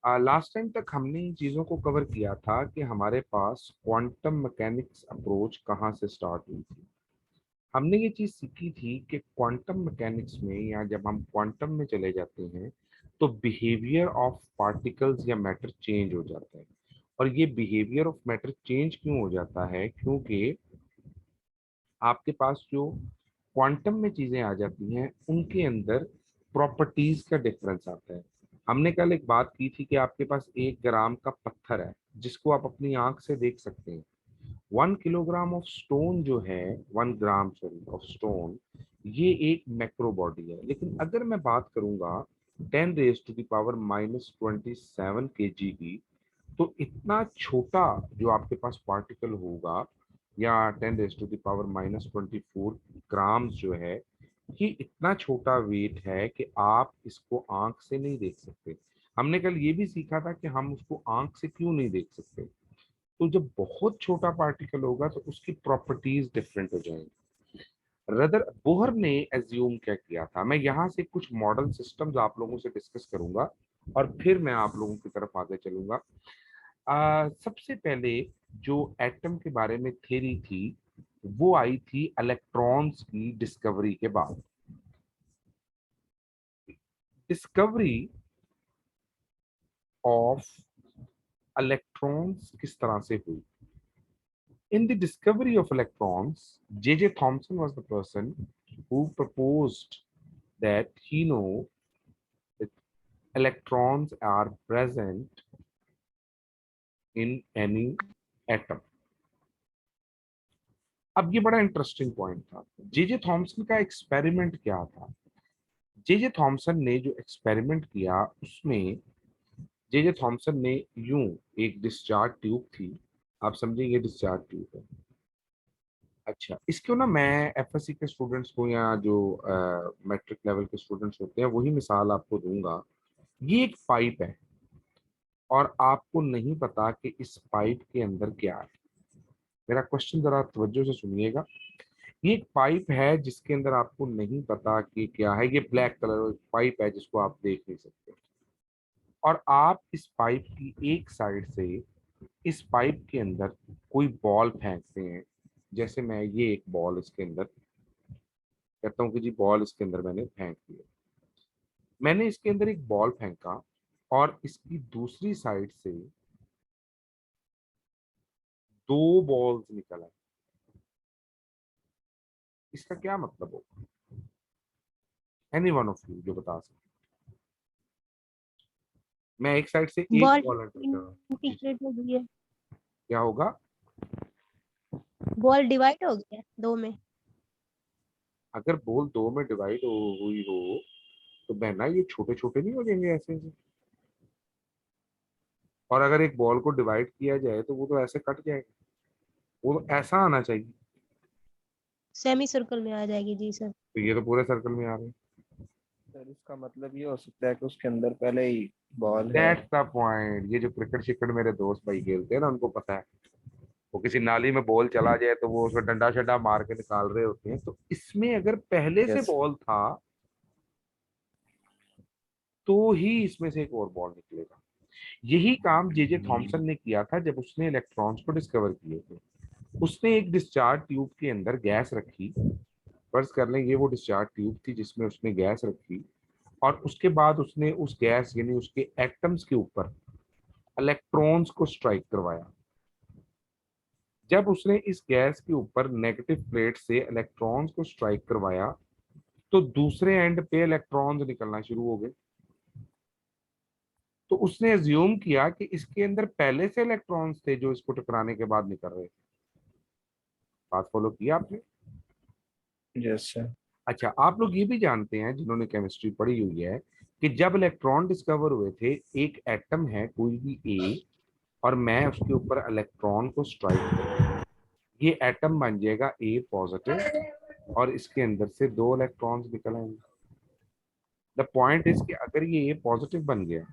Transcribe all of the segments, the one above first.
Last time तक हमने इन चीज़ों को कवर किया था कि हमारे पास क्वांटम मैकेनिक्स अप्रोच कहाँ से स्टार्ट हुई थी। हमने ये चीज़ सीखी थी कि क्वांटम मैकेनिक्स में या जब हम क्वांटम में चले जाते हैं तो बिहेवियर ऑफ पार्टिकल्स या मैटर चेंज हो जाता है। और ये बिहेवियर ऑफ मैटर चेंज क्यों हो जाता है? क्योंकि आपके पास जो क्वांटम में चीजें आ जाती हैं उनके अंदर प्रॉपर्टीज का डिफरेंस आता है। हमने कल एक बात की थी कि आपके पास 1 ग्राम का पत्थर है जिसको आप अपनी आंख से देख सकते हैं। 1 किलोग्राम ऑफ स्टोन जो है, 1 ग्राम सॉरी ऑफ स्टोन, ये एक मैक्रो बॉडी है। लेकिन अगर मैं बात करूंगा 10⁻⁻27 kg की, तो इतना छोटा जो आपके पास पार्टिकल होगा, या 10⁻⁻24 ग्राम्स जो है, ये इतना छोटा वेट है कि आप इसको आंख से नहीं देख सकते। हमने कल ये भी सीखा था कि हम उसको आंख से क्यों नहीं देख सकते। तो जब बहुत छोटा पार्टिकल होगा तो उसकी प्रॉपर्टीज डिफरेंट हो जाएंगी। रदर बोहर ने एज्यूम क्या किया था, मैं यहाँ से कुछ मॉडल सिस्टम्स आप लोगों से डिस्कस करूंगा और फिर मैं आप लोगों की तरफ आगे चलूंगा। सबसे पहले जो एटम के बारे में थ्योरी थी वो आई थी इलेक्ट्रॉन्स की डिस्कवरी के बाद। डिस्कवरी ऑफ इलेक्ट्रॉन्स किस तरह से हुई? In the discovery of electrons, J.J. Thomson was the person who proposed that he know that electrons are present in any atom. अब ये बड़ा इंटरेस्टिंग पॉइंट था। जे थॉमसन का एक्सपेरिमेंट क्या था? जे थॉमसन ने जो एक्सपेरिमेंट किया उसमें जे थॉमसन ने यूं एक डिस्चार्ज ट्यूब थी, आप समझेंगे डिस्चार्ज ट्यूब है। अच्छा, इसको ना मैं एफएससी के स्टूडेंट्स को या जो मैट्रिक लेवल के स्टूडेंट्स होते हैं वही मिसाल आपको दूंगा। ये एक पाइप है और आपको नहीं पता कि इस पाइप के अंदर क्या है। मेरा क्वेश्चन जरा तवज्जो से सुनिएगा। ये एक पाइप है जिसके अंदर आपको नहीं पता कि क्या है। ये ब्लैक कलर पाइप है जिसको आप देख नहीं सकते। और आप इस पाइप की एक साइड से इस पाइप के अंदर कोई बॉल फेंकते हैं। जैसे मैं ये एक बॉल इसके अंदर कहता हूँ कि जी बॉल इसके अंदर मैंने फेंक दिया। मैंने इसके अंदर एक बॉल फेंका और इसकी दूसरी साइड से दो बॉल्स निकल आए। इसका क्या मतलब होगा? एनी वन ऑफ यू जो बता सकते। मैं एक साइड से एक बॉल बॉल एंटर कर रहा हूँ जी, इंटीग्रेट हो गई है, क्या होगा? बॉल डिवाइड हो गया दो में। अगर बॉल दो में डिवाइड हुई हो तो बहना ये छोटे छोटे नहीं हो जाएंगे ऐसे ऐसे? और अगर एक बॉल को डिवाइड किया जाए तो वो तो ऐसे कट जाएगा। वो तो ऐसा आना चाहिए। सेमी सर्कल में आ जाएगी जी सर। तो ये तो पूरे सर्कल में आ रहे हैं। सर इसका मतलब ये हो सकता है कि उसके अंदर पहले ही बॉल है। That's the point. ये जो क्रिकेट शिकेट मेरे दोस्त भाई खेलते हैं ना उनको पता है। वो किसी नाली में बॉल चला जाए तो वो उसको डंडा शंडा मार के निकाल रहे होते हैं। तो इसमें अगर पहले से यस। बॉल था तो ही इसमें से एक और बॉल निकलेगा। यही काम जे थॉमसन ने किया था जब उसने इलेक्ट्रॉन्स को डिस्कवर किए थे। उसने एक डिस्चार्ज ट्यूब के अंदर गैस रखी। फर्ज कर लें ये वो डिस्चार्ज ट्यूब थी जिसमें उसने गैस रखी। और उसके बाद उसने उस गैस यानी उसके एटम्स के ऊपर इलेक्ट्रॉन्स को स्ट्राइक करवाया। जब उसने इस गैस के ऊपर नेगेटिव प्लेट से इलेक्ट्रॉन्स को स्ट्राइक करवाया तो दूसरे एंड पे इलेक्ट्रॉन्स निकलना शुरू हो गए। तो उसने एज्यूम किया कि इसके अंदर पहले से इलेक्ट्रॉन्स थे जो इसको टकराने के बाद निकल रहे थे। बात फॉलो किया आपने? Yes sir. अच्छा, आप लोग ये भी जानते हैं जिन्होंने केमिस्ट्री पढ़ी हुई है कि जब इलेक्ट्रॉन डिस्कवर हुए थे, एक एटम है कोई भी ए, और मैं उसके ऊपर इलेक्ट्रॉन को स्ट्राइक करूँ, ये एटम बन जाएगा ए पॉजिटिव और इसके अंदर से दो इलेक्ट्रॉन्स निकल आएंगे। द पॉइंट इज कि अगर ये ए पॉजिटिव बन गया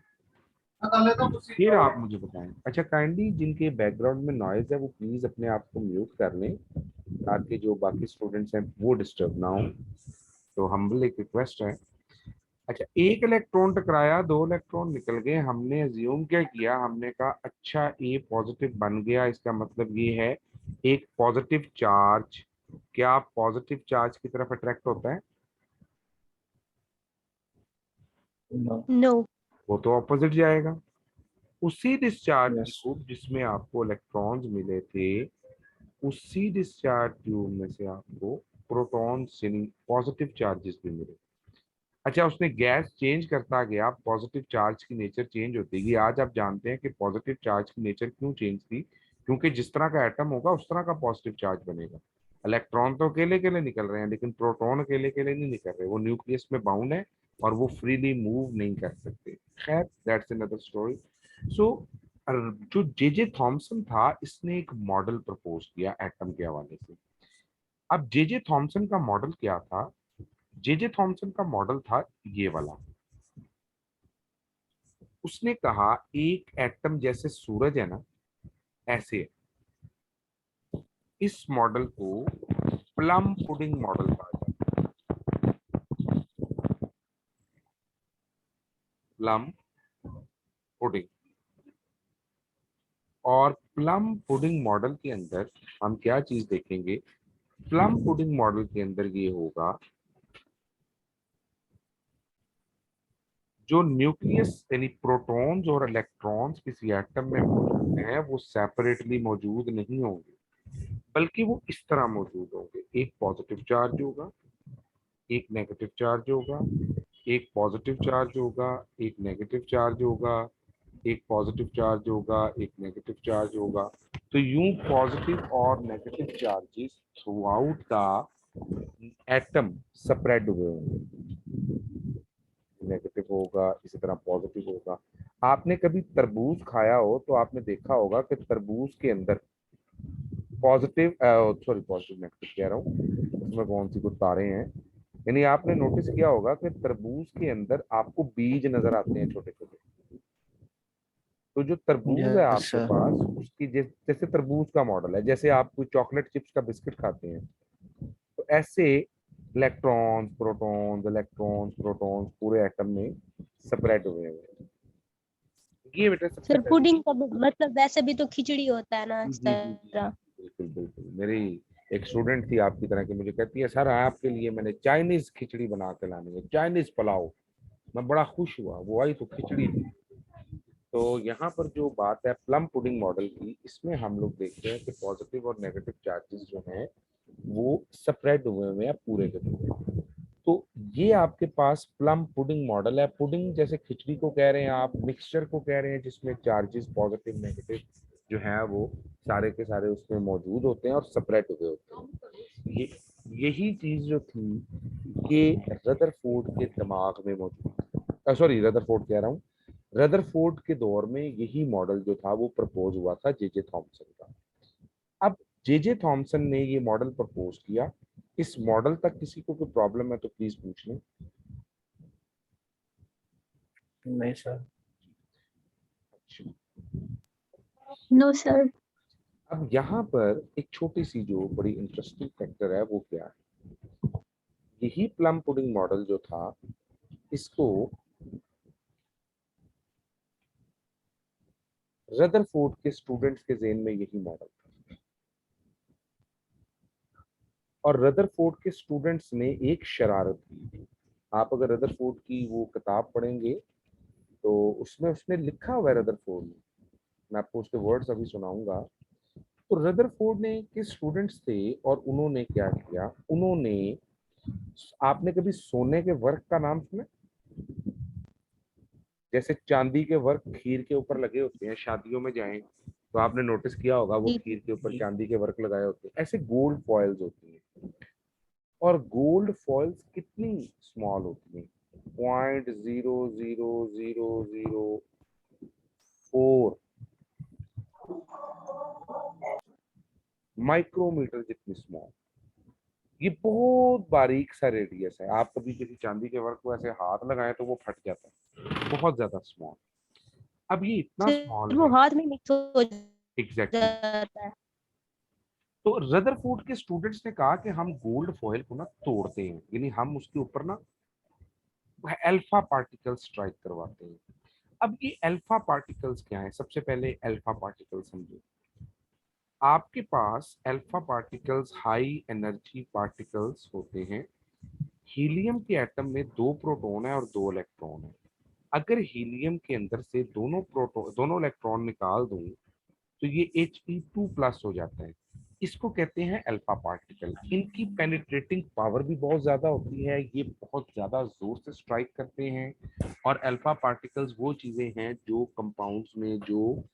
फिर आप मुझे बताएं। अच्छा, काइंडली जिनके बैकग्राउंड में नॉइज है वो प्लीज अपने आप को म्यूट कर लें ताकि जो बाकी स्टूडेंट्स हैं वो डिस्टर्ब ना हो। तो हम्बल एक रिक्वेस्ट है। अच्छा, एक इलेक्ट्रॉन टकराया, दो इलेक्ट्रॉन निकल गए, हमने अज्यूम क्या किया, हमने कहा अच्छा ए पॉजिटिव बन गया, इसका मतलब ये है एक पॉजिटिव चार्ज क्या पॉजिटिव चार्ज की तरफ अट्रैक्ट होता है? नो। नो। वो तो ऑपोजिट जाएगा। उसी डिस्चार्ज यस। ट्यूब जिसमें आपको इलेक्ट्रॉन्स मिले थे, उसी डिस्चार्ज ट्यूब में से आपको प्रोटॉन्स यानी पॉजिटिव चार्जेस भी मिले। अच्छा, उसने गैस चेंज करता गया, पॉजिटिव चार्ज की नेचर चेंज होती गई। आज आप जानते हैं कि पॉजिटिव चार्ज की नेचर क्यों चेंज थी, क्योंकि जिस तरह का एटम होगा उस तरह का पॉजिटिव चार्ज बनेगा। इलेक्ट्रॉन तो अकेले अकेले निकल रहे हैं, लेकिन प्रोटॉन अकेले अकेले नहीं निकल रहे, वो न्यूक्लियस में बाउंड है और वो फ्रीली मूव नहीं कर सकते। खैर, दैट्स अनदर स्टोरी। सो जो जे जे थॉमसन था, इसने एक मॉडल प्रपोज किया एटम के हवाले से। अब जे जे थॉमसन का मॉडल क्या था? जे जे थॉमसन का मॉडल था ये वाला। उसने कहा एक एटम जैसे सूरज है ना, ऐसे है। इस मॉडल को प्लम पुडिंग मॉडल कहा जाता है। Plum pudding. और प्लम पुडिंग मॉडल के अंदर हम क्या चीज देखेंगे? प्लम पुडिंग मॉडल के अंदर ये होगा, जो न्यूक्लियस यानी प्रोटॉन्स और इलेक्ट्रॉन्स किसी एटम में मौजूद हैं, वो सेपरेटली मौजूद नहीं होंगे, बल्कि वो इस तरह मौजूद होंगे। एक पॉजिटिव चार्ज होगा, एक नेगेटिव चार्ज होगा, एक पॉजिटिव चार्ज होगा, एक नेगेटिव चार्ज होगा, एक पॉजिटिव चार्ज होगा, एक नेगेटिव चार्ज होगा। तो यूं पॉजिटिव और negative charges through out the atom spread हुए होंगे। नेगेटिव होगा, इसी तरह पॉजिटिव होगा। आपने कभी तरबूज खाया हो तो आपने देखा होगा कि तरबूज के अंदर पॉजिटिव सॉरी पॉजिटिव नेगेटिव कह रहा हूँ, उसमें कौन सी कुछ तारे हैं। यानी आपने नोटिस किया होगा कि तरबूज के अंदर आपको बीज नजर आते हैं छोटे छोटे। तो जो तरबूज है यस आपके सर। पास, उसकी जैसे तरबूज का मॉडल है, जैसे आप कोई चॉकलेट चिप्स का बिस्किट खाते हैं, तो ऐसे इलेक्ट्रॉन्स प्रोटॉन्स पूरे एटम में स्प्रेड हुए हैं। ये बेटा सबसे सर पहली पुडिंग चीज। का मतलब वैसे भी तो खिचड़ी होता है ना जी इस जी जी जी तरह। जी, बिल्कुल बिल्कुल। मेरी एक स्टूडेंट थी आपकी तरह की, मुझे कहती है सर आपके लिए मैंने चाइनीज खिचड़ी बना के लानी है, चाइनीज पुलाव। मैं बड़ा खुश हुआ, वो आई तो खिचड़ी थी। तो यहाँ पर जो बात है प्लम पुडिंग मॉडल की, इसमें हम लोग देखते हैं कि पॉजिटिव और नेगेटिव चार्जेस जो हैं वो स्प्रेड हुए हुए हैं पूरे के पूरे। तो ये आपके पास प्लम पुडिंग मॉडल है। पुडिंग जैसे खिचड़ी को कह रहे हैं आप, मिक्सचर को कह रहे हैं जिसमें चार्जेस पॉजिटिव नेगेटिव जो है वो सारे के सारे उसमें मौजूद होते हैं और सेपरेट हुए होते हैं। ये यही चीज जो थी ये रदरफोर्ड के दिमाग में मौजूद, सॉरी रदरफोर्ड कह रहा हूँ, रदरफोर्ड के दौर में यही मॉडल जो था वो प्रपोज हुआ था जे जे थॉमसन का। अब जे जे थॉमसन ने ये मॉडल प्रपोज किया। इस मॉडल तक किसी को कोई प्रॉब्लम है तो प्लीज पूछ लें। नहीं सर। अच्छा, नो सर। अब यहाँ पर एक छोटी सी जो बड़ी इंटरेस्टिंग फैक्टर है वो क्या है? यही प्लम पुडिंग मॉडल जो था, इसको रदरफोर्ड के स्टूडेंट्स के जेन में यही मॉडल था। और रदरफोर्ड के स्टूडेंट्स ने एक शरारत की थी। आप अगर रदरफोर्ड की वो किताब पढ़ेंगे तो उसमें उसने लिखा हुआ है रदरफोर्ड ने, मैं आपको उसके वर्ड्स अभी सुनाऊंगा। तो रदरफोर्ड ने के स्टूडेंट्स थे और उन्होंने क्या किया, उन्होंने, आपने कभी सोने के वर्क का नाम सुना? जैसे चांदी के वर्क खीर के ऊपर लगे होते हैं, शादियों में जाएं तो आपने नोटिस किया होगा वो जी। खीर के ऊपर चांदी के वर्क लगाए होते हैं, ऐसे गोल्ड फॉइल्स होती हैं। और गोल्ड फॉइल्स कितनी स्मॉल होती हैं? 0.000004 माइक्रोमीटर जितनी स्मॉल। ये बहुत बारीक सा रेडियस है। आप कभी किसी चांदी के वर्क को ऐसे हाथ लगाएं तो वो फट जाता है, बहुत ज्यादा स्मॉल। अब ये इतना स्मॉल सर वो है। हाथ में मिक्स हो एग्जैक्टली exactly. जाता है। तो रदरफोर्ड के स्टूडेंट्स ने कहा कि हम गोल्ड फॉइल को ना तोड़ते हैं, यानी हम उसके ऊपर ना अल्फा पार्टिकल्स स्ट्राइक करवाते हैं। अब ये अल्फा पार्टिकल्स क्या है? सबसे पहले अल्फा पार्टिकल्स समझो। आपके पास alpha particles high energy particles होते हैं। हीलियम के एटम में 2 प्रोटॉन है और 2 इलेक्ट्रॉन है। अगर हीलियम के अंदर से दोनों इलेक्ट्रॉन निकाल दूं तो ये He2+ हो जाता है। इसको कहते हैं अल्फा पार्टिकल। इनकी पेनिट्रेटिंग पावर भी बहुत ज्यादा होती है, ये बहुत ज्यादा जोर से स्ट्राइक करते हैं। और अल्फा पार्टिकल्स वो चीजें हैं जो कंपाउंड्स में जो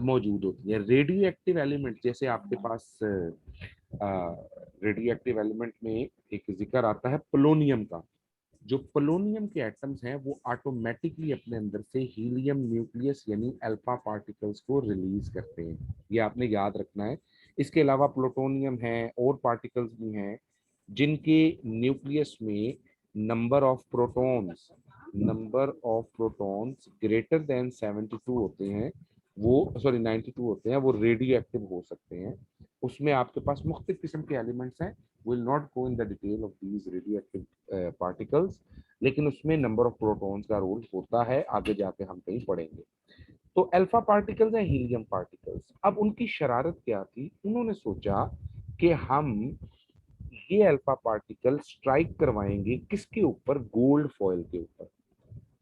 मौजूद होती है। रेडियो एक्टिव एलिमेंट, जैसे आपके पास रेडियो एक्टिव एलिमेंट में एक जिक्र आता है पोलोनियम का। जो पोलोनियम के एटम्स हैं वो ऑटोमेटिकली अपने अंदर से हीलियम न्यूक्लियस यानी अल्फा पार्टिकल्स को रिलीज करते हैं। ये आपने याद रखना है। इसके अलावा प्लूटोनियम है और पार्टिकल्स भी हैं जिनके न्यूक्लियस में number of protons greater than 72 होते हैं। वो सॉरी 92 होते हैं, वो रेडियो एक्टिव हो सकते हैं। उसमें आपके पास मुख्तलिफ किस्म के एलिमेंट्स हैं। Will not go in the detail of these radio active particles, लेकिन उसमें नंबर ऑफ प्रोटॉन्स का रोल होता है, आगे जाके हम कहीं पढ़ेंगे। तो अल्फा पार्टिकल्स हैं हीलियम पार्टिकल्स। अब उनकी शरारत क्या थी? उन्होंने सोचा कि हम ये अल्फा पार्टिकल स्ट्राइक करवाएंगे किसके ऊपर? गोल्ड फॉयल के ऊपर।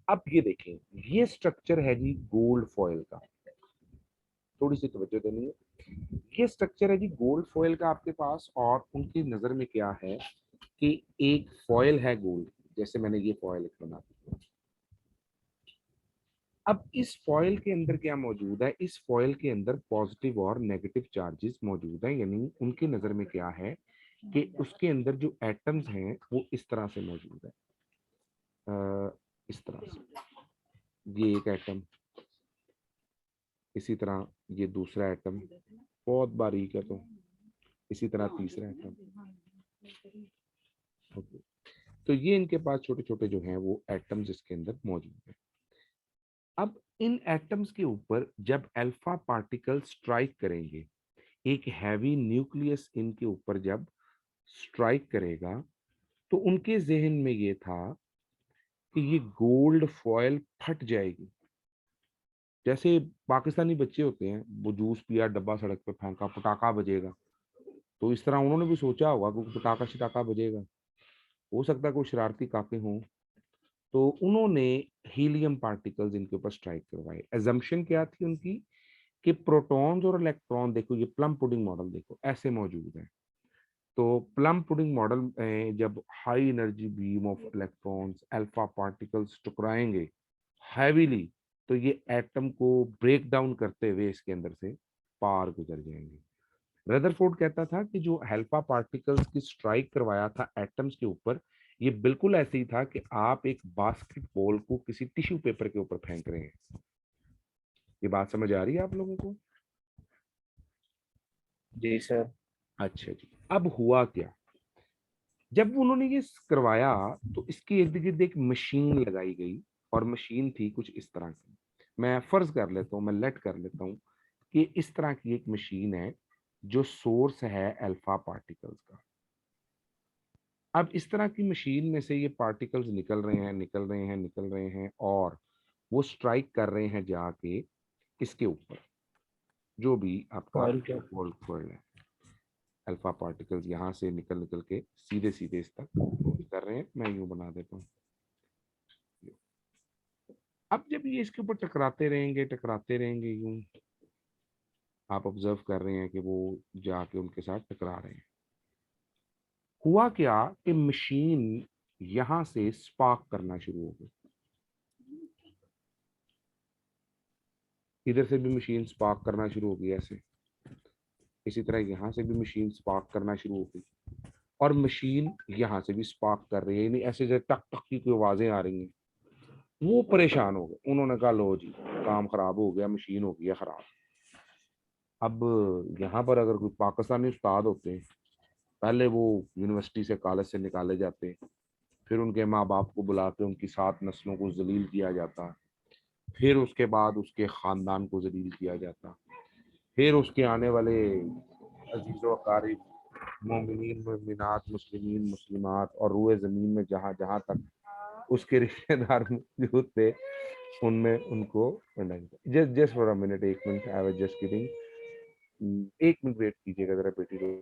अब ये देखें, ये स्ट्रक्चर है जी गोल्ड फॉयल का। थोड़ी सी तवज्जो देनी है। ये स्ट्रक्चर है जी गोल्ड फॉयल का आपके पास, और उनकी नजर में क्या है कि एक फॉयल है गोल्ड। जैसे मैंने ये फॉयल एक बना दी। अब इस फॉयल के अंदर क्या मौजूद है? इस फॉयल के अंदर पॉजिटिव और नेगेटिव चार्जेस मौजूद हैं। यानी उनकी नजर में क्या है कि उसके अंदर जो एटम्स हैं वो इस तरह से मौजूद है। इस तरह से ये एक एटम, इसी तरह ये दूसरा एटम, बहुत बारीक है, तो इसी तरह तीसरा एटम। ओके, तो ये इनके पास छोटे छोटे जो हैं वो एटम्स इसके अंदर मौजूद है। अब इन एटम्स के ऊपर जब अल्फा पार्टिकल स्ट्राइक करेंगे, एक हैवी न्यूक्लियस इनके ऊपर जब स्ट्राइक करेगा, तो उनके जहन में ये था कि ये गोल्ड फॉयल फट जाएगी। जैसे पाकिस्तानी बच्चे होते हैं, वो जूस पिया, डब्बा सड़क पे फेंका, पटाखा बजेगा, तो इस तरह उन्होंने भी सोचा होगा कि पटाखा शिटाखा बजेगा। हो सकता है कोई शरारती काके हों, तो उन्होंने हीलियम पार्टिकल्स इनके ऊपर स्ट्राइक करवाए। एजम्पशन क्या थी उनकी कि प्रोटॉन्स और इलेक्ट्रॉन, देखो ये प्लम पुडिंग मॉडल देखो ऐसे मौजूद है। तो प्लम पुडिंग मॉडल में जब high energy beam of electrons alpha particles टकराएंगे हैवीली, तो ये एटम को ब्रेक डाउन करते हुए इसके अंदर से पार गुजर जाएंगे। रदरफोर्ड कहता था कि जो अल्फा पार्टिकल्स की स्ट्राइक करवाया था एटम्स के ऊपर, ये बिल्कुल ऐसे ही था कि आप एक बास्केटबॉल को किसी टिश्यू पेपर के ऊपर फेंक रहे हैं। ये बात समझ आ रही है आप लोगों को? जी सर। अच्छा जी। अब हुआ क्या? जब उन्होंने ये करवाया तो इसके इर्द गिर्द एक मशीन लगाई गई, और मशीन थी कुछ इस तरह की। मैं फर्ज कर लेता हूँ, मैं लेट कर लेता हूँ कि इस तरह की एक मशीन है जो सोर्स है अल्फा पार्टिकल्स का। अब इस तरह की मशीन में से ये पार्टिकल्स निकल रहे हैं, निकल रहे हैं, निकल रहे हैं, और वो स्ट्राइक कर रहे हैं जाके इसके ऊपर, जो भी आपका फॉयल क्या? गोल्ड फॉइल है। अल्फा पार्टिकल्स यहाँ से निकल निकल के सीधे सीधे इस तक कर रहे हैं। मैं यूं बना देता हूँ। अब जब ये इसके ऊपर टकराते रहेंगे यूं, आप ऑब्जर्व कर रहे हैं कि वो जाके उनके साथ टकरा रहे हैं। हुआ क्या कि मशीन यहां से स्पार्क करना शुरू हो गई। इधर से भी मशीन स्पार्क करना शुरू हो गई ऐसे, इसी तरह यहाँ से भी मशीन स्पार्क करना शुरू हो गई, और मशीन यहाँ से भी स्पार्क कर रही है। यानी ऐसे जैसे टक टक की कोई आवाजें आ रही हैं। वो परेशान हो गए, उन्होंने कहा लो जी, काम खराब हो गया, मशीन हो गया खराब। अब यहाँ पर अगर कोई पाकिस्तानी उस्ताद होते हैं, पहले वो यूनिवर्सिटी से, कॉलेज से निकाले जाते, फिर उनके माँ बाप को बुला के उनकी 7 नस्लों को जलील किया जाता, फिर उसके बाद उसके खानदान को जलील किया जाता, फिर उसके आने वाले अजीज़ो अकारिब, मोमिनीन मोमिनात, मुस्लिमीन मुस्लिमात और रूए ज़मीन में जहाँ जहाँ तक उसके रिश्तेदार मौजूद थे, उनमें उनको just just for a minute, 1 minute, I was just kidding. 1 minute wait कीजिएगा जरा बेटी को।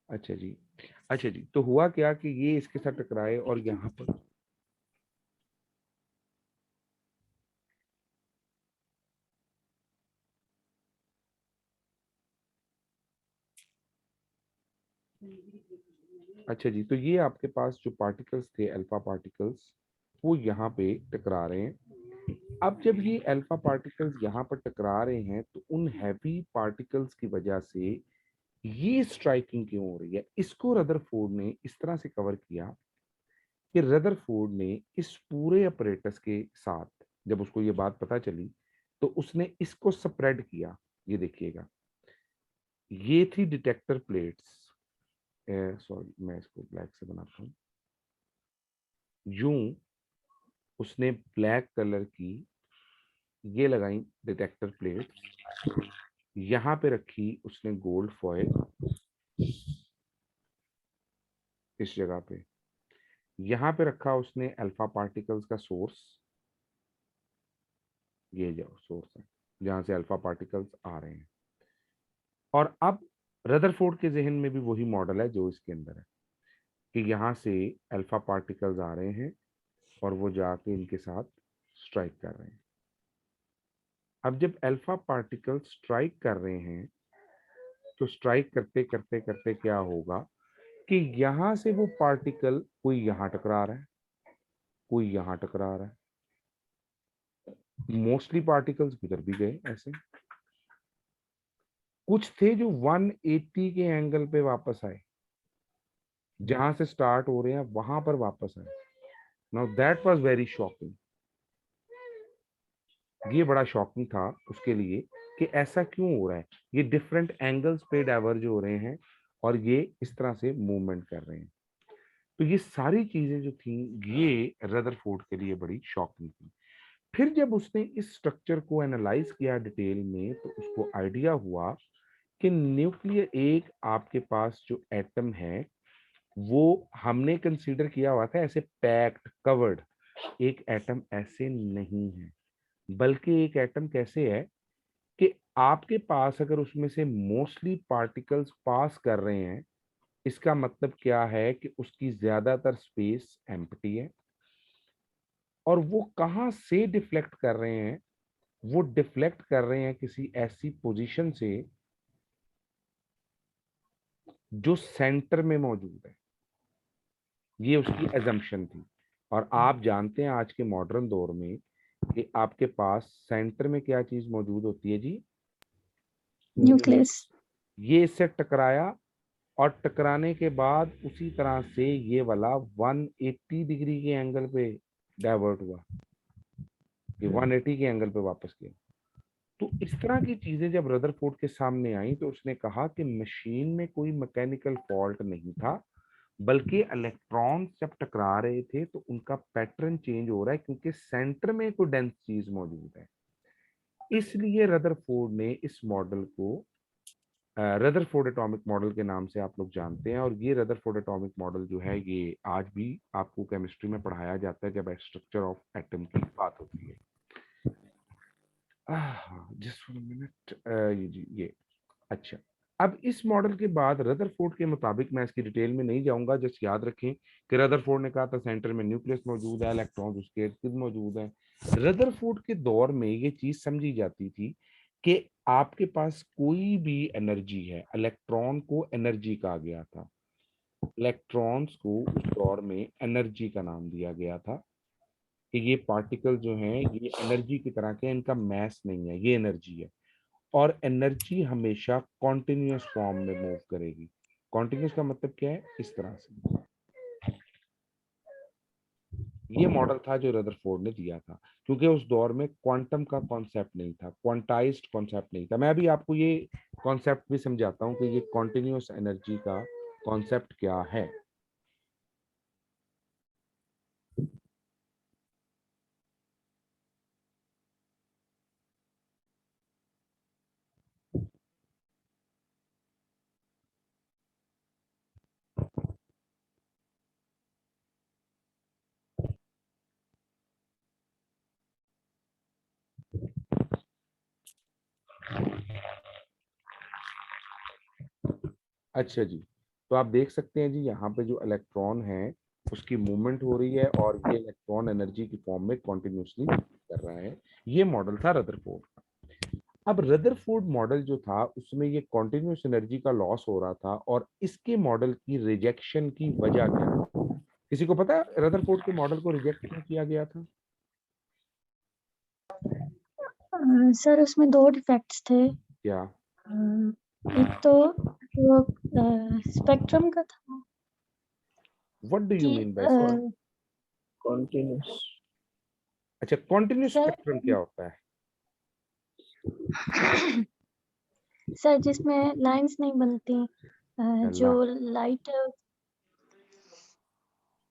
अच्छा जी, अच्छा जी, तो हुआ क्या कि ये इसके साथ टकराए और यहाँ पर अच्छा जी, तो ये आपके पास जो पार्टिकल्स थे, अल्फा पार्टिकल्स, वो यहाँ पे टकरा रहे हैं। अब जब ये अल्फा पार्टिकल्स यहाँ पर टकरा रहे हैं तो उन हैवी पार्टिकल्स की वजह से ये स्ट्राइकिंग क्यों हो रही है, इसको रदरफोर्ड ने इस तरह से कवर किया कि रदरफोर्ड ने इस पूरे अपरेटस के साथ, जब उसको ये बात पता चली, तो उसने इसको स्प्रेड किया। ये देखिएगा, ये थी डिटेक्टर प्लेट्स, सॉरी मैं इसको ब्लैक से बनाता हूँ। यूं उसने ब्लैक कलर की ये लगाई डिटेक्टर प्लेट्स, यहाँ पे रखी उसने गोल्ड फॉयल इस जगह पे, यहाँ पे रखा उसने अल्फा पार्टिकल्स का सोर्स, ये जो सोर्स है जहाँ से अल्फा पार्टिकल्स आ रहे हैं। और अब रदरफोर्ड के जहन में भी वही मॉडल है जो इसके अंदर है कि यहाँ से अल्फा पार्टिकल्स आ रहे हैं और वो जाके इनके साथ स्ट्राइक कर रहे हैं। अब जब अल्फा पार्टिकल स्ट्राइक कर रहे हैं तो स्ट्राइक करते करते करते क्या होगा कि यहां से वो पार्टिकल कोई यहां टकरा रहा है, कोई यहां टकरा रहा है, मोस्टली पार्टिकल्स गुजर भी गए ऐसे, कुछ थे जो 180 के एंगल पे वापस आए, जहां से स्टार्ट हो रहे हैं वहां पर वापस आए। Now that was very shocking, ये बड़ा शॉकिंग था उसके लिए कि ऐसा क्यों हो रहा है, ये डिफरेंट एंगल्स पे डाइवर्ज हो रहे हैं और ये इस तरह से मूवमेंट कर रहे हैं। तो ये सारी चीजें जो थी ये रदरफोर्ड के लिए बड़ी शॉकिंग थी। फिर जब उसने इस स्ट्रक्चर को एनालाइज किया डिटेल में तो उसको आइडिया हुआ कि न्यूक्लियर, एक आपके पास जो एटम है वो हमने कंसीडर किया हुआ था ऐसे पैक्ड कवर्ड, एक एटम ऐसे नहीं है, बल्कि एक एटम कैसे है कि आपके पास अगर उसमें से मोस्टली पार्टिकल्स पास कर रहे हैं, इसका मतलब क्या है कि उसकी ज्यादातर स्पेस एम्प्टी है। और वो कहाँ से डिफ्लेक्ट कर रहे हैं, वो डिफ्लेक्ट कर रहे हैं किसी ऐसी पोजीशन से जो सेंटर में मौजूद है, ये उसकी एजम्पशन थी। और आप जानते हैं आज के मॉडर्न दौर में कि आपके पास सेंटर में क्या चीज मौजूद होती है जी, न्यूक्लियस। ये इससे टकराया और टकराने के बाद उसी तरह से ये वाला 180 डिग्री के एंगल पे डाइवर्ट हुआ, ये 180 के एंगल पे वापस गया। तो इस तरह की चीजें जब रदरफोर्ड के सामने आई तो उसने कहा कि मशीन में कोई मैकेनिकल फॉल्ट नहीं था, बल्कि इलेक्ट्रॉन्स जब टकरा रहे थे तो उनका पैटर्न चेंज हो रहा है क्योंकि सेंटर में कोई डेंस चीज मौजूद है। इसलिए रदरफोर्ड ने इस मॉडल को रदरफोर्ड एटॉमिक मॉडल के नाम से आप लोग जानते हैं। और ये रदरफोर्ड एटॉमिक मॉडल जो है ये आज भी आपको केमिस्ट्री में पढ़ाया जाता है जब स्ट्रक्चर ऑफ एटम की बात होती है। जस्ट फॉर मिनट, ये जी ये अच्छा, अब इस मॉडल के बाद रदरफोर्ड के मुताबिक, मैं इसकी डिटेल में नहीं जाऊंगा, जस्ट याद रखें कि रदरफोर्ड ने कहा था सेंटर में न्यूक्लियस मौजूद है, इलेक्ट्रॉन उसके इर्द गिर्द मौजूद है। रदरफोर्ड के दौर में ये चीज समझी जाती थी कि आपके पास कोई भी एनर्जी है, इलेक्ट्रॉन को एनर्जी कहा गया था, इलेक्ट्रॉन्स को उस दौर में एनर्जी का नाम दिया गया था कि ये पार्टिकल जो हैं ये एनर्जी की तरह के, इनका मैस नहीं है, ये एनर्जी है। और एनर्जी हमेशा कॉन्टिन्यूअस फॉर्म में मूव करेगी। कॉन्टिन्यूअस का मतलब क्या है, इस तरह से। ये मॉडल था जो रदरफोर्ड ने दिया था, क्योंकि उस दौर में क्वांटम का कॉन्सेप्ट नहीं था, क्वांटाइज्ड कॉन्सेप्ट नहीं था। मैं अभी आपको ये कॉन्सेप्ट भी समझाता हूँ कि ये कॉन्टिन्यूअस एनर्जी का कॉन्सेप्ट क्या है। अच्छा जी, तो आप देख सकते हैं जी, यहाँ पे जो इलेक्ट्रॉन है उसकी मूवमेंट हो रही है और ये इलेक्ट्रॉन एनर्जी की फॉर्म में कॉन्टिन्यूसली कर रहा है। ये मॉडल था रदरफोर्ड का। अब रदरफोर्ड मॉडल जो था उसमें ये कॉन्टिन्यूस एनर्जी का लॉस हो रहा था, और इसके मॉडल की रिजेक्शन की वजह क्या है? किसी को पता है रदरफोर्ड के मॉडल को रिजेक्ट क्यों किया गया था? सर उसमें दो डिफेक्ट्स थे। क्या? एक तो वो स्पेक्ट्रम का था व्हाट डू यू कि मीन बाय सर? कॉन्टिन्यूस। अच्छा, कॉन्टिन्यूस सर स्पेक्ट्रम क्या होता है? सर जिसमें लाइंस नहीं बनती, जो अल्लाह, लाइट।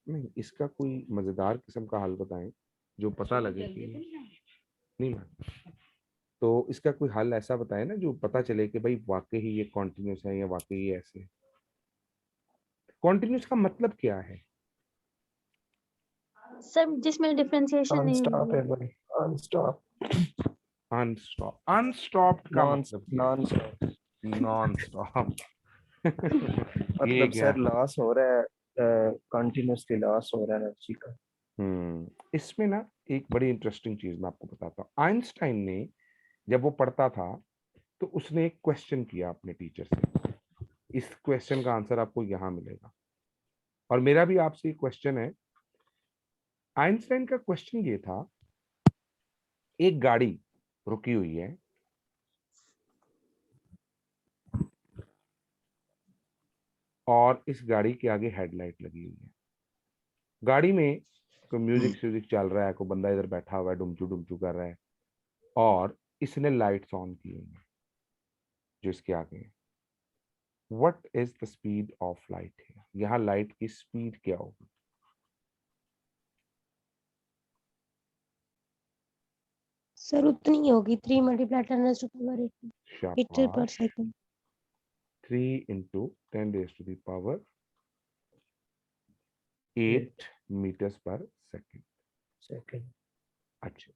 नहीं, इसका कोई मजेदार किस्म का हल बताएं जो पता लगे कि नहीं। तो इसका कोई हल ऐसा बताएं ना जो पता चले कि भाई वाकई ही ये कॉन्टिन्यूस है या वाकई ये ऐसे है। कॉन्टिन्यूस का मतलब क्या है? सर जिसमें डिफरेंशिएशन नहीं हुई। अनस्टॉपेबल। अनस्टॉप। अनस्टॉप, अनस्टॉप्ड का नॉन मतलब क्या नॉन है? Non stop. ये मतलब क्या? सर लॉस हो रहा है, कंटिन्यूसली लॉस हो रहा है एनर्जी का। इसमें ना एक बड़ी इंटरेस्टिंग चीज मैं आपको बताता हूँ। आइंस्टाइन ने जब वो पढ़ता था तो उसने एक क्वेश्चन किया अपने टीचर से। इस क्वेश्चन का आंसर आपको यहाँ मिलेगा, और मेरा भी आपसे एक क्वेश्चन है। आइंस्टाइन का क्वेश्चन ये था, एक गाड़ी रुकी हुई है और इस गाड़ी के आगे हेडलाइट लगी हुई है। गाड़ी में कोई म्यूजिक श्यूजिक चल रहा है, कोई बंदा इधर बैठा हुआ है डुमचू डुमचू कर रहा है, और इसने लाइट्स ऑन की हुई हैं जो इसके आगे है। What is the speed of light है? यहाँ लाइट की स्पीड क्या होगी? सर उतनी ही होगी 3 मल्टीप्लाई 10⁻⁸ मीटर पर शाबाश। सेकंड। 3 × 10⁻⁸ मीटर्स पर सेकेंड। सेकंड। अच्छा,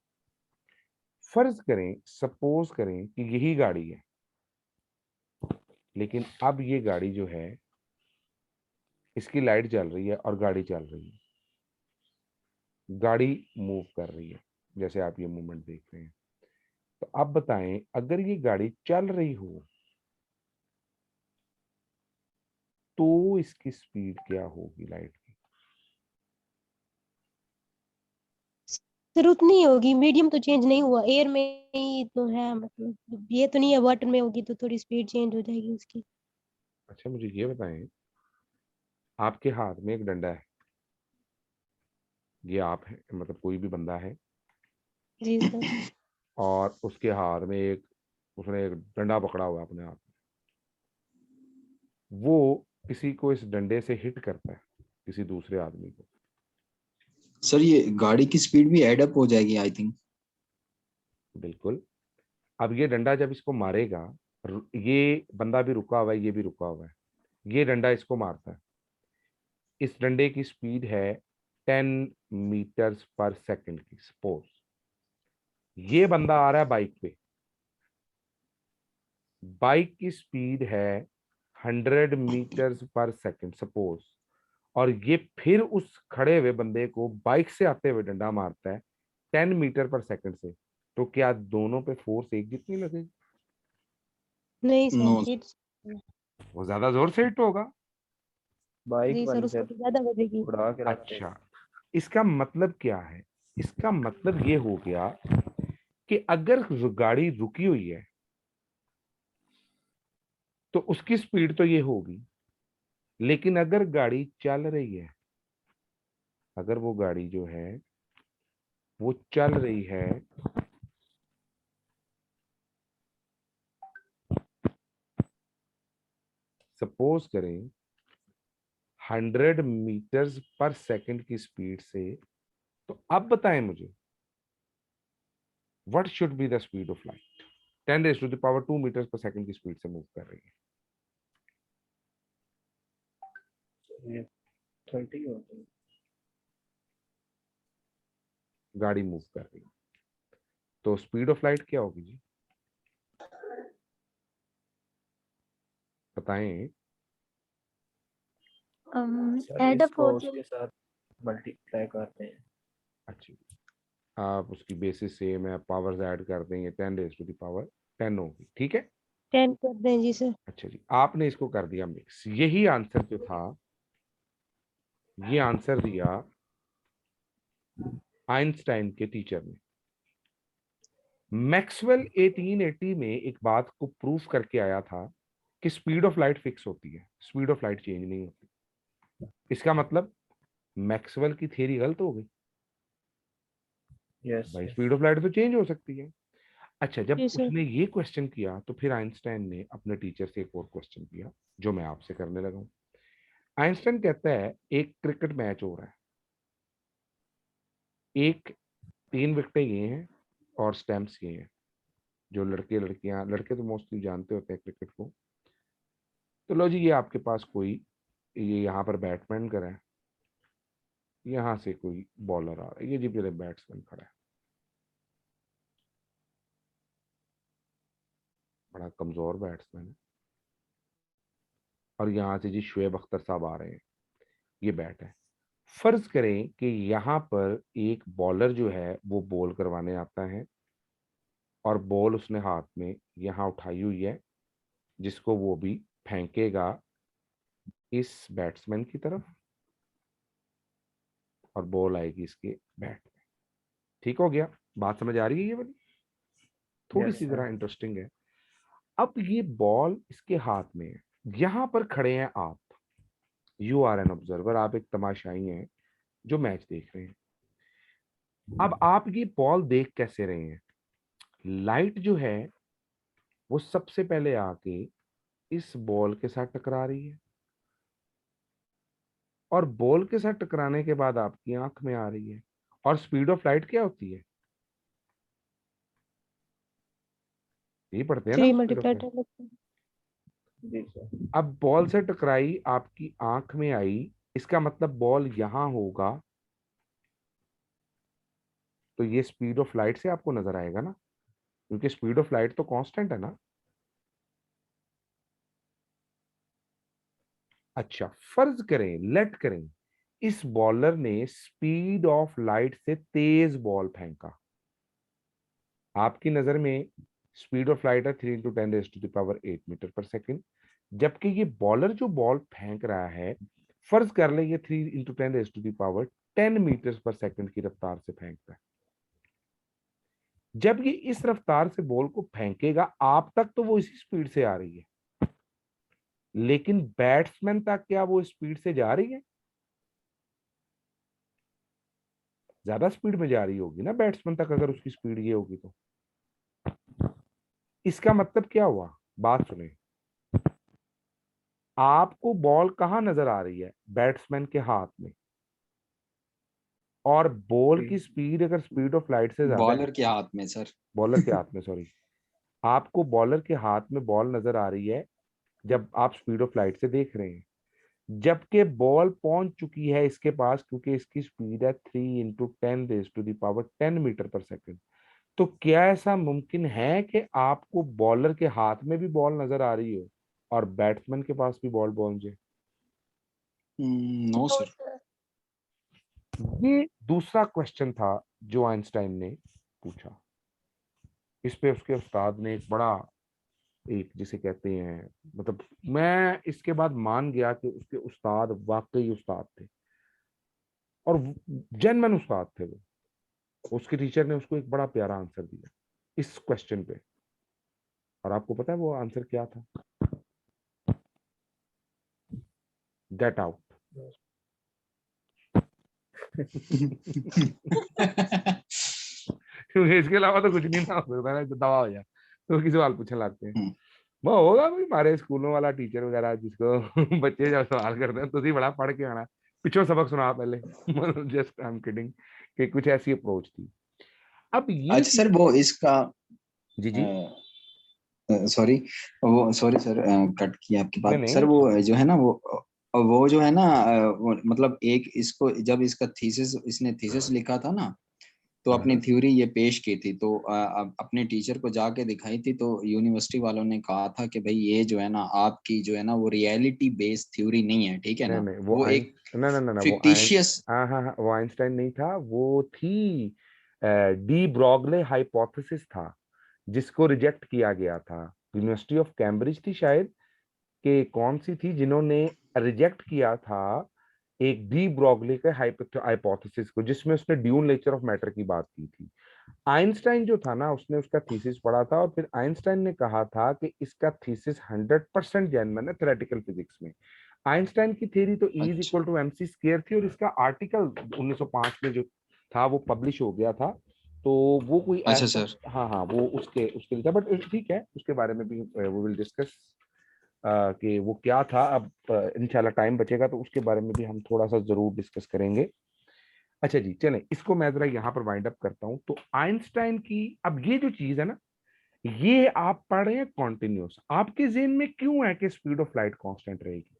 फर्ज करें, सपोज करें कि यही गाड़ी है, लेकिन अब ये गाड़ी जो है इसकी लाइट जल रही है और गाड़ी चल रही है, गाड़ी मूव कर रही है, जैसे आप ये मूवमेंट देख रहे हैं। तो आप बताएं, अगर ये गाड़ी चल रही हो तो इसकी स्पीड क्या होगी लाइट की? सर उतनी ही होगी, मीडियम तो चेंज नहीं हुआ, एयर में ही तो है, मतलब ये तो नहीं है वाटर में होगी तो थोड़ी स्पीड चेंज हो जाएगी उसकी। अच्छा, मुझे ये बताएं, आपके हाथ में एक डंडा है, ये आप है, मतलब कोई भी बंदा है, जी सर। और उसके हाथ में एक, उसने एक डंडा पकड़ा हुआ है अपने हाथ में, वो किसी को इस डंडे से हिट करता है, किसी दूसरे आदमी को। सर ये गाड़ी की स्पीड भी एड अप हो जाएगी आई थिंक। बिल्कुल। अब ये डंडा जब इसको मारेगा, ये बंदा भी रुका हुआ है, ये भी रुका हुआ है, ये डंडा इसको मारता है, इस डंडे की स्पीड है 10 मीटर्स पर सेकेंड की। सपोज ये बंदा आ रहा है बाइक पे, बाइक की स्पीड है 100 मीटर्स पर सेकंड सपोज, और ये फिर उस खड़े हुए बंदे को बाइक से आते हुए डंडा मारता है 10 मीटर पर सेकंड से, तो क्या दोनों पे फोर्स एक जितनी लगेगी? नहीं नो सर, ये वो ज्यादा जोर से हिट होगा। बाइक जी सर, वाली उसको सर तो ज्यादा बजेगी। उड़ा के रखते हैं। अच्छा, इसका मतलब क्या है? इसका मतलब ये हो गया कि अगर गाड़ी रुकी हुई है तो उसकी स्पीड तो ये होगी, लेकिन अगर गाड़ी चल रही है, अगर वो गाड़ी जो है वो चल रही है, सपोज करें 100 मीटर्स पर सेकंड की स्पीड से, तो अब बताएं मुझे what should be the speed of light? 10 raise to the power 2 meters पर सेकंड की स्पीड से मूव कर रही है, ये 30 होता है। गाड़ी मूव कर रही है, तो स्पीड ऑफ लाइट क्या होगी जी? बताएं। सर एड अप इसको हो तो उसके साथ मल्टीप्लाई करते हैं। अच्छा, आप उसकी बेसिस से मैं पावर्स ऐड कर देंगे, 10 रेज टू द पावर 10 होगी, ठीक है। 10 कर दें जी सर। अच्छा जी, आपने इसको कर दिया मिक्स। यही आंसर जो था, ये आंसर दिया आइंस्टाइन के टीचर ने। मैक्सवेल 1880 में एक बात को प्रूफ करके आया था कि स्पीड ऑफ लाइट फिक्स होती है, स्पीड ऑफ लाइट चेंज नहीं होती। इसका मतलब मैक्सवेल की थ्योरी गलत हो गई। यस भाई सर। स्पीड ऑफ लाइट तो चेंज हो सकती है। अच्छा, जब जी सर। उसने ये क्वेश्चन किया तो फिर आइंस्टाइन ने अपने टीचर से एक और क्वेश्चन किया, जो मैं आपसे करने लगा हूं। आइंस्टाइन कहता है एक क्रिकेट मैच हो रहा है, एक 3 विकेटें ये हैं और स्टैम्प्स ये हैं। जो लड़के लड़कियां, लड़के तो मोस्टली जानते होते हैं क्रिकेट को। तो लो जी, ये आपके पास कोई, ये यहाँ पर बैट्समैन खड़ा है, यहाँ से कोई बॉलर आ रहा है, ये जी मेरे बैट्समैन खड़ा है, बड़ा कमजोर बैट्समैन है, और यहाँ से जी शुएब अख्तर साहब आ रहे हैं, ये बैट है। फर्ज करें कि यहाँ पर एक बॉलर जो है वो बॉल करवाने आता है, और बॉल उसने हाथ में यहाँ उठाई हुई है, जिसको वो भी फेंकेगा इस बैट्समैन की तरफ, और बॉल आएगी इसके बैट में। ठीक हो गया? बात समझ आ रही है ये वाली? थोड़ी यस सी सर। जरा इंटरेस्टिंग है। अब ये बॉल इसके हाथ में है, यहां पर खड़े हैं आप, यू आर एन ऑब्जर्वर, आप एक तमाशाई हैं जो मैच देख रहे हैं। अब आप ये बॉल देख कैसे रहे हैं? लाइट जो है वो सबसे पहले आके इस बॉल के साथ टकरा रही है, और बॉल के साथ टकराने के बाद आपकी आंख में आ रही है। और स्पीड ऑफ लाइट क्या होती है? ये पढ़ते हैं ना 3 स्पीड ऑफ मल्टीप्लाई लाइट। 10। जी सर। अब बॉल से टकराई, आपकी आंख में आई, इसका मतलब बॉल यहां होगा, तो ये स्पीड ऑफ लाइट से आपको नजर आएगा ना, क्योंकि स्पीड ऑफ लाइट तो कांस्टेंट है ना। अच्छा, फर्ज करें, लेट करें इस बॉलर ने स्पीड ऑफ लाइट से तेज बॉल फेंका। आपकी नजर में स्पीड ऑफ लाइट है 3 × 10⁻⁸ मीटर पर सेकंड, जबकि ये बॉलर जो बॉल फेंक रहा है, फर्ज कर ले ये 3 × 10⁻10 मीटर पर सेकंड की रफ्तार से फेंकता है। जब ये इस रफ्तार से बॉल को फेंकेगा, आप तक तो वो इसी स्पीड से आ रही है, लेकिन बैट्समैन तक क्या वो स्पीड से जा रही है? ज्यादा स्पीड में जा रही होगी ना बैट्समैन तक, अगर उसकी स्पीड ये होगी तो। इसका मतलब क्या हुआ? बात सुने, आपको बॉल कहां नजर आ रही है? बैट्समैन के हाथ में। और बॉल की स्पीड अगर स्पीड ऑफ लाइट से ज्यादा है, बॉलर के हाथ में सर। बॉलर के हाथ में, सॉरी, आपको बॉलर के हाथ में बॉल नजर आ रही है जब आप स्पीड ऑफ लाइट से देख रहे हैं, जबकि बॉल पहुंच चुकी है इसके पास, क्योंकि इसकी स्पीड है 3 × 10⁻10 मीटर पर सेकंड। तो क्या ऐसा मुमकिन है कि आपको बॉलर के हाथ में भी बॉल नजर आ रही हो और बैट्समैन के पास भी बॉल पहुंचे? No sir. ये दूसरा क्वेश्चन था जो आइंस्टाइन ने पूछा। इस पे उसके उस्ताद ने एक बड़ा, एक जिसे कहते हैं, मतलब मैं इसके बाद मान गया कि उसके उस्ताद वाकई उस्ताद थे और जेन्युइन उस्ताद थे वो। उसके टीचर ने उसको एक बड़ा प्यारा आंसर दिया इस क्वेश्चन पे, और आपको पता है वो आंसर क्या था? Get out. क्योंकि इसके अलावा तो कुछ नहीं ना हो सकता ना, तो दवा हो जाए। तो किसी सवाल पूछने लगते हैं, वो होगा भाई हमारे स्कूलों वाला टीचर वगैरह जिसको बच्चे जब सवाल करते हैं तो उसी बड़ा पढ़ के आना, पिछो सबक सुना पहले। जस्ट आई एम किडिंग कि कुछ ऐसी अप्रोच थी। अब ये अच्छा सर, वो इसका जी जी, सॉरी, वो सॉरी सर, कट किया आपकी नहीं बात सर। नहीं, वो जो है ना, वो जो है ना, मतलब एक इसको जब इसका थीसिस, इसने थीसिस लिखा था ना, तो अपनी थ्योरी ये पेश की थी, तो अपने टीचर को जाके दिखाई थी, तो यूनिवर्सिटी वालों ने कहा था कि भाई ये जो है ना आपकी जो है ना वो रियलिटी बेस्ड थ्योरी नहीं है, ठीक है नहीं ना, नहीं, वो एक ना ना ना ना, वो फिक्टिशियस। हाँ हाँ हाँ, वो आइंस्टाइन नहीं था, वो थी डी ब्रॉगले हाइपोथेसिस था, जिसको रिजेक्ट किया गया था। यूनिवर्सिटी ऑफ कैम्ब्रिज थी शायद, कि कौन सी थी जिन्होंने रिजेक्ट किया था एक डी ब्रॉगली के हाइपोथेसिस को, जिसमें उसने ड्यूल नेचर ऑफ मैटर की बात की थी। आइंस्टाइन जो था ना, उसने उसका थीसिस पढ़ा था और फिर आइंस्टाइन ने कहा था कि इसका थीसिस 100% जेन्युइन है थ्योरेटिकल फिजिक्स में। आइंस्टाइन की थ्योरी तो E इज अच्छा इक्वल टू MC स्क्वायर थी, और इसका आर्टिकल 1905 में जो था वो पब्लिश हो गया था। तो वो कोई अच्छा ऐसा, सर। हाँ हाँ, वो उसके उसके लिए था, बट ठीक है, उसके बारे में भी वो विल डिस्कस कि वो क्या था। अब इंशाल्लाह टाइम बचेगा तो उसके बारे में भी हम थोड़ा सा जरूर डिस्कस करेंगे। अच्छा जी, चलें, इसको मैं जरा यहाँ पर वाइंड अप करता हूँ। तो आइंस्टाइन की, अब ये जो चीज है ना, ये आप पढ़ रहे हैं कॉन्टिन्यूस, आपके जेहन में क्यों है कि स्पीड ऑफ लाइट कांस्टेंट रहेगी?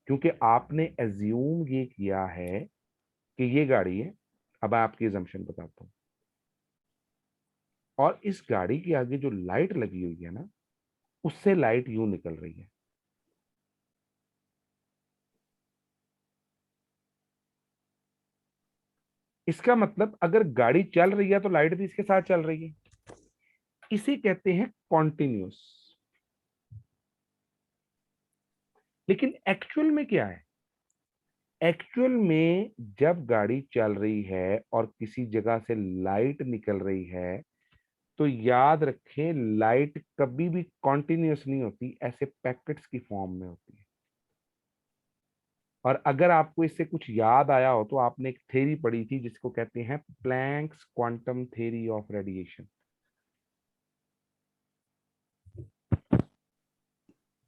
क्योंकि आपने एज्यूम ये किया है कि ये गाड़ी है। अब आपकी एजम्पशन बताता हूँ, और इस गाड़ी के आगे जो लाइट लगी हुई है ना, उससे लाइट यूं निकल रही है। इसका मतलब अगर गाड़ी चल रही है तो लाइट भी इसके साथ चल रही है। इसे कहते हैं कॉन्टिन्यूस। लेकिन एक्चुअल में क्या है? एक्चुअल में जब गाड़ी चल रही है और किसी जगह से लाइट निकल रही है, तो याद रखें लाइट कभी भी कॉन्टिन्यूस नहीं होती, ऐसे पैकेट्स की फॉर्म में होती है। और अगर आपको इससे कुछ याद आया हो तो आपने एक थ्योरी पढ़ी थी जिसको कहते हैं Planck's quantum theory of radiation.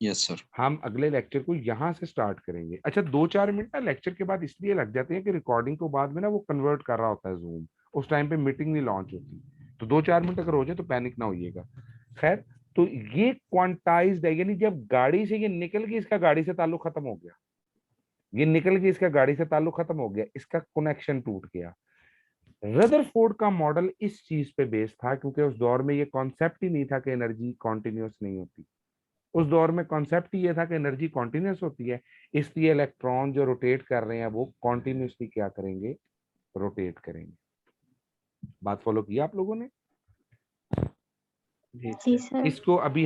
Yes sir. हम अगले लेक्चर को यहां से स्टार्ट करेंगे। अच्छा, 2-4 मिनट ना लेक्चर के बाद इसलिए लग जाते हैं कि रिकॉर्डिंग को बाद में ना वो कन्वर्ट कर रहा होता है जूम, उस टाइम पे मीटिंग नहीं लॉन्च होती। तो 2-4 मिनट अगर हो जाए तो पैनिक ना होइएगा। खैर, तो ये क्वांटाइज्ड है, यानी जब गाड़ी से ये निकल गई, इसका गाड़ी से ताल्लुक खत्म हो गया। ये निकल गई, इसका गाड़ी से ताल्लुक खत्म हो गया, इसका कनेक्शन टूट गया। रदरफोर्ड का मॉडल इस चीज पे बेस्ड था, क्योंकि उस दौर में ये कॉन्सेप्ट ही नहीं था कि एनर्जी कॉन्टिन्यूस नहीं होती। उस दौर में कॉन्सेप्ट ये था कि एनर्जी कॉन्टिन्यूस होती है, इसलिए इलेक्ट्रॉन जो रोटेट कर रहे हैं वो कॉन्टिन्यूसली क्या करेंगे? रोटेट करेंगे। बात फॉलो की आप लोगों ने? जी जी सर। सर। इसको अभी